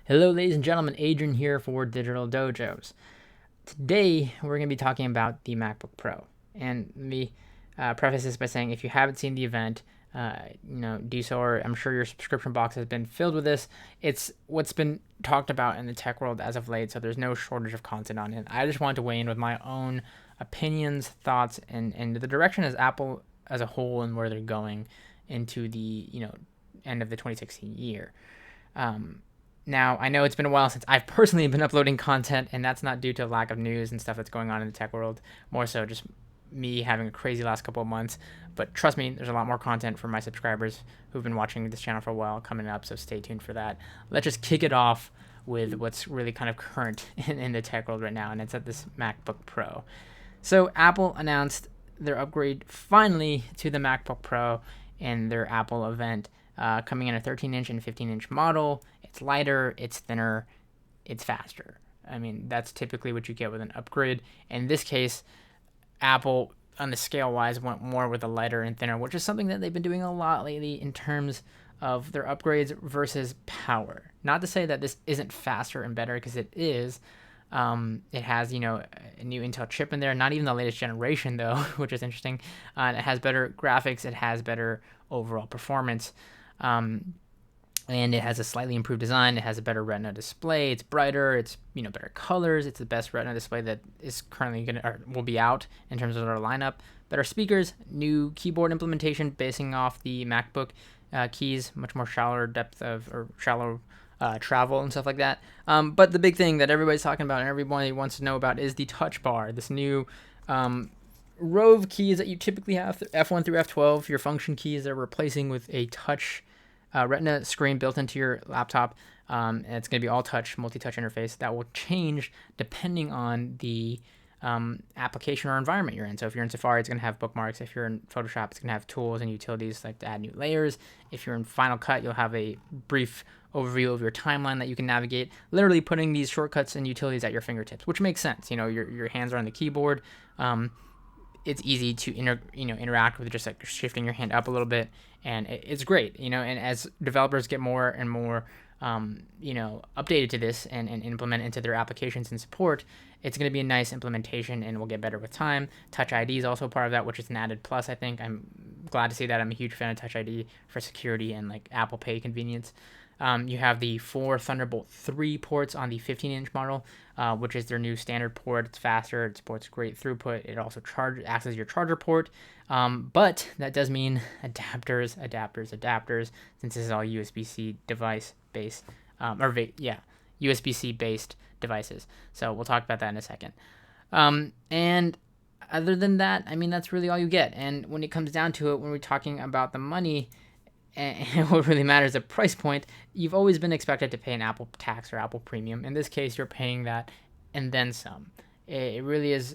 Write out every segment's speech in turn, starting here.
Hello, ladies and gentlemen. Adrian here for Digital Dojos. Today, we're going to be talking about the MacBook Pro. And let me preface this by saying if you haven't seen the event, do so, or I'm sure your subscription box has been filled with this. It's what's been talked about in the tech world as of late, so there's no shortage of content on it. I just want to weigh in with my own opinions, thoughts, and the direction as Apple as a whole and where they're going into the end of the 2016 year. Now, I know it's been a while since I've personally been uploading content, and that's not due to lack of news and stuff that's going on in the tech world, more so just me having a crazy last couple of months. But trust me, there's a lot more content for my subscribers who've been watching this channel for a while coming up, so stay tuned for that. Let's just kick it off with what's really kind of current in the tech world right now, and it's at this MacBook Pro. So Apple announced their upgrade finally to the MacBook Pro in their Apple event, coming in a 13-inch and 15-inch model. It's lighter, it's thinner, it's faster. I mean, that's typically what you get with an upgrade. In this case, Apple, on the scale-wise, went more with a lighter and thinner, which is something that they've been doing a lot lately in terms of their upgrades versus power. Not to say that this isn't faster and better, because it is. It has, a new Intel chip in there, not even the latest generation, though, which is interesting. It has better graphics, it has better overall performance. And it has a slightly improved design. It has a better Retina display. It's brighter. It's better colors. It's the best Retina display that is currently will be out in terms of their lineup. Better speakers, new keyboard implementation basing off the MacBook keys, much more shallower depth of or shallow travel and stuff like that. But the big thing that everybody's talking about and everybody wants to know about is the Touch Bar. This new row of keys that you typically have, F1 through F12, your function keys, they're replacing with a touch Retina screen built into your laptop, and it's going to be all touch, multi-touch interface that will change depending on the application or environment you're in. So if you're in Safari, it's going to have bookmarks. If you're in Photoshop, it's going to have tools and utilities like to add new layers. If you're in Final Cut, you'll have a brief overview of your timeline that you can navigate, literally putting these shortcuts and utilities at your fingertips, which makes sense. Your hands are on the keyboard. It's easy to interact with just like shifting your hand up a little bit, and it's great. And as developers get more and more updated to this and implement into their applications and support, it's going to be a nice implementation and will get better with time. Touch ID is also part of that, which is an added plus. I think I'm glad to see that. I'm a huge fan of Touch ID for security and like Apple Pay convenience. You have the 4 Thunderbolt 3 ports on the 15-inch model, which is their new standard port. It's faster. It supports great throughput. It also acts as your charger port. But that does mean adapters, since this is all USB-C device-based, USB-C based devices. So we'll talk about that in a second. And other than that, I mean, that's really all you get. And when it comes down to it, when we're talking about the money, and what really matters, the price point, you've always been expected to pay an Apple tax or Apple premium. In this case, you're paying that and then some. It really is,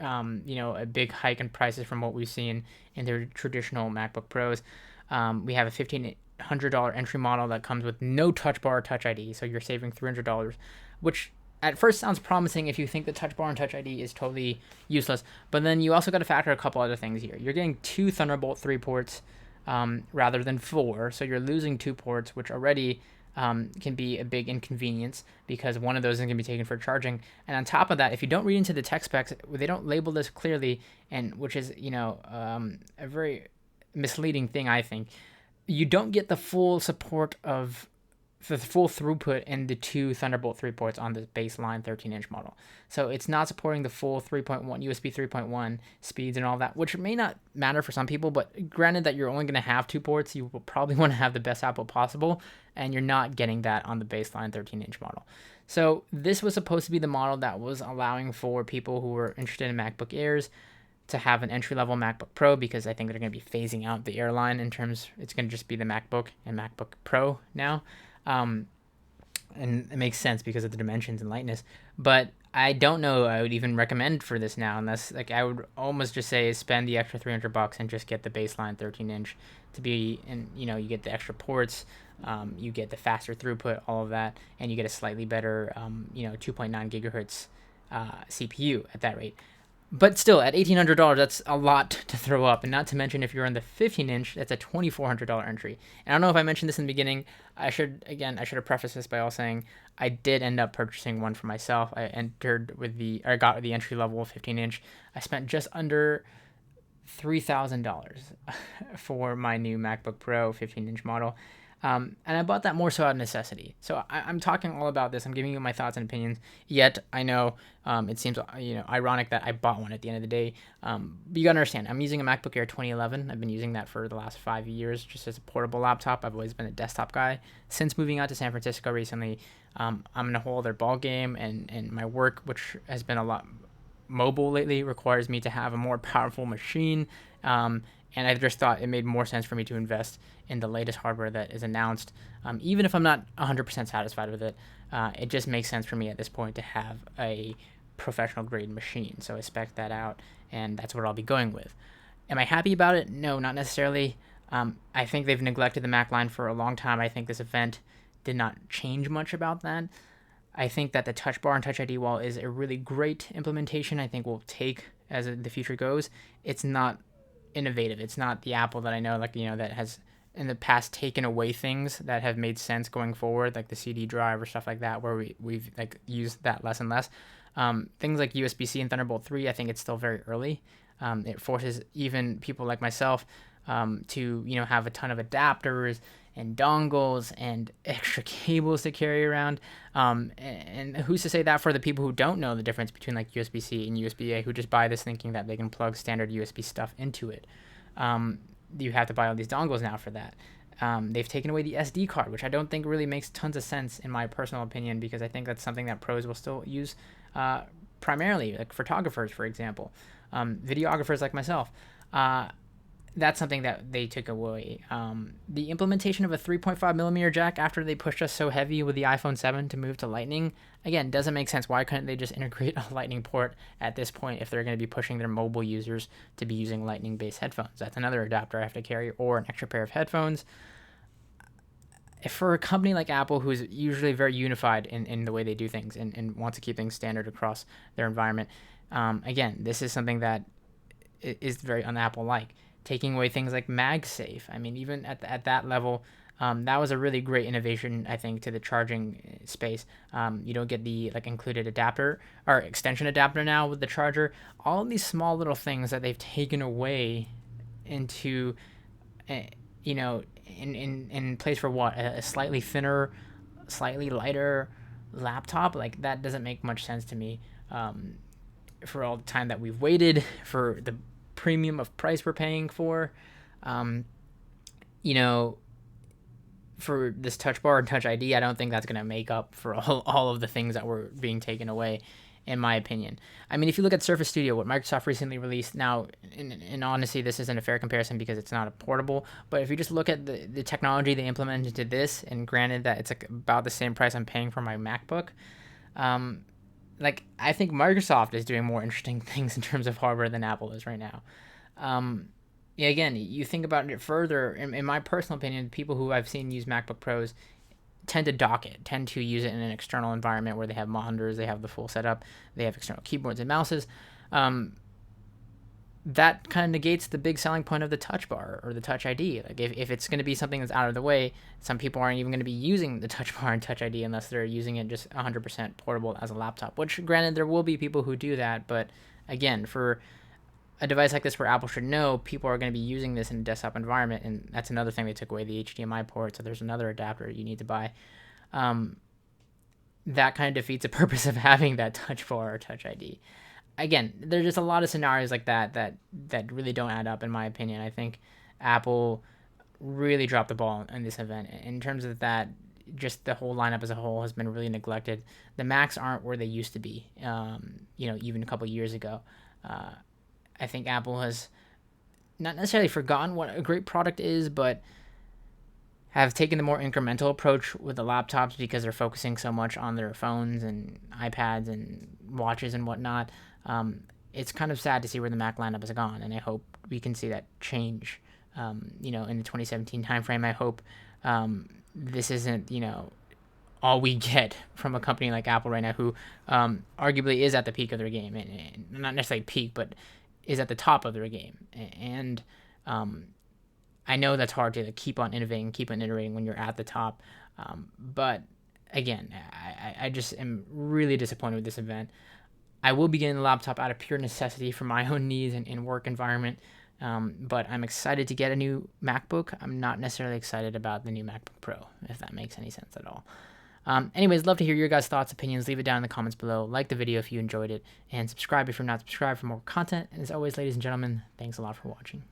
a big hike in prices from what we've seen in their traditional MacBook Pros. We have a $1,500 entry model that comes with no Touch Bar or Touch ID, so you're saving $300, which at first sounds promising if you think the Touch Bar and Touch ID is totally useless. But then you also got to factor a couple other things here. You're getting 2 Thunderbolt 3 ports, rather than 4, so you're losing 2 ports, which already can be a big inconvenience because one of those is going to be taken for charging. And on top of that, if you don't read into the tech specs, they don't label this clearly, and which is a very misleading thing, I think. You don't get the full support of the full throughput in the 2 Thunderbolt 3 ports on the baseline 13-inch model. So it's not supporting the full 3.1 USB 3.1 speeds and all that, which may not matter for some people, but granted that you're only going to have 2 ports, you will probably want to have the best output possible, and you're not getting that on the baseline 13-inch model. So this was supposed to be the model that was allowing for people who were interested in MacBook Airs to have an entry-level MacBook Pro, because I think they're going to be phasing out the Air line in terms, it's going to just be the MacBook and MacBook Pro now. And it makes sense because of the dimensions and lightness, but I don't know I would even recommend for this now, unless I would almost just say spend the extra $300 and just get the baseline 13-inch to be, and you get the extra ports, you get the faster throughput, all of that, and you get a slightly better 2.9 gigahertz CPU at that rate. But still, at $1,800, that's a lot to throw up. And not to mention, if you're on the 15-inch, that's a $2,400 entry. And I don't know if I mentioned this in the beginning. I should have prefaced this by all saying I did end up purchasing one for myself. I got the entry level 15-inch. I spent just under $3,000 for my new MacBook Pro 15-inch model. And I bought that more so out of necessity. So I'm talking all about this. I'm giving you my thoughts and opinions. Yet I know it seems ironic that I bought one at the end of the day. But you gotta understand, I'm using a MacBook Air 2011. I've been using that for the last 5 years, just as a portable laptop. I've always been a desktop guy. Since moving out to San Francisco recently, I'm in a whole other ball game, and my work, which has been a lot mobile lately, requires me to have a more powerful machine. And I just thought it made more sense for me to invest in the latest hardware that is announced. Even if I'm not 100% satisfied with it, it just makes sense for me at this point to have a professional grade machine. So I spec that out, and that's what I'll be going with. Am I happy about it? No, not necessarily. I think they've neglected the Mac line for a long time. I think this event did not change much about that. I think that the Touch Bar and Touch ID, while is a really great implementation, I think will take as the future goes. It's not innovative. It's not the Apple that I know, that has in the past taken away things that have made sense going forward, like the CD drive or stuff like that, where we've used that less and less. Things like USB-C and Thunderbolt 3, I think it's still very early. It forces even people like myself to have a ton of adapters and dongles and extra cables to carry around. And who's to say that for the people who don't know the difference between like USB-C and USB-A, who just buy this thinking that they can plug standard USB stuff into it. You have to buy all these dongles now for that. They've taken away the SD card, which I don't think really makes tons of sense in my personal opinion, because I think that's something that pros will still use primarily, like photographers, for example, videographers like myself. That's something that they took away. The implementation of a 3.5 millimeter jack after they pushed us so heavy with the iPhone 7 to move to Lightning, again, doesn't make sense. Why couldn't they just integrate a Lightning port at this point if they're going to be pushing their mobile users to be using Lightning-based headphones? That's another adapter I have to carry, or an extra pair of headphones. For a company like Apple, who's usually very unified in the way they do things and wants to keep things standard across their environment, again, this is something that is very un-Apple-like. Taking away things like MagSafe. I mean, even at that level, that was a really great innovation, I think, to the charging space. You don't get the included adapter or extension adapter now with the charger. All of these small little things that they've taken away into, in place for what? A slightly thinner, slightly lighter laptop? Like, that doesn't make much sense to me. For all the time that we've waited, for the premium of price we're paying for, for this Touch Bar and Touch ID, I don't think that's going to make up for all of the things that were being taken away, in my opinion. I mean, if you look at Surface Studio, what Microsoft recently released, now, in honesty, this isn't a fair comparison because it's not a portable, but if you just look at the technology they implemented into this, and granted that it's about the same price I'm paying for my MacBook, I think Microsoft is doing more interesting things in terms of hardware than Apple is right now. Again, you think about it further, in my personal opinion, people who I've seen use MacBook Pros tend to dock it, tend to use it in an external environment where they have monitors, they have the full setup, they have external keyboards and mouses. That kind of negates the big selling point of the Touch Bar or the Touch ID. Like, if it's going to be something that's out of the way, some people aren't even going to be using the Touch Bar and Touch ID unless they're using it just 100% portable as a laptop, which, granted, there will be people who do that, but again, for a device like this where Apple should know people are going to be using this in a desktop environment, and that's another thing they took away, the HDMI port, so there's another adapter you need to buy. That kind of defeats the purpose of having that Touch Bar or Touch ID. Again, there's just a lot of scenarios like that really don't add up, in my opinion. I think Apple really dropped the ball in this event. In terms of that, just the whole lineup as a whole has been really neglected. The Macs aren't where they used to be, even a couple years ago. I think Apple has not necessarily forgotten what a great product is, but have taken the more incremental approach with the laptops because they're focusing so much on their phones and iPads and watches and whatnot. It's kind of sad to see where the Mac lineup has gone, and I hope we can see that change. In the 2017 timeframe, I hope this isn't, all we get from a company like Apple right now, who arguably is at the peak of their game, and not necessarily peak, but is at the top of their game. And I know that's hard to keep on innovating, keep on iterating when you're at the top. But again, I just am really disappointed with this event. I will be getting the laptop out of pure necessity for my own needs and work environment. But I'm excited to get a new MacBook. I'm not necessarily excited about the new MacBook Pro, if that makes any sense at all. Anyways, love to hear your guys' thoughts, opinions. Leave it down in the comments below. Like the video if you enjoyed it, and subscribe if you're not subscribed for more content. And as always, ladies and gentlemen, thanks a lot for watching.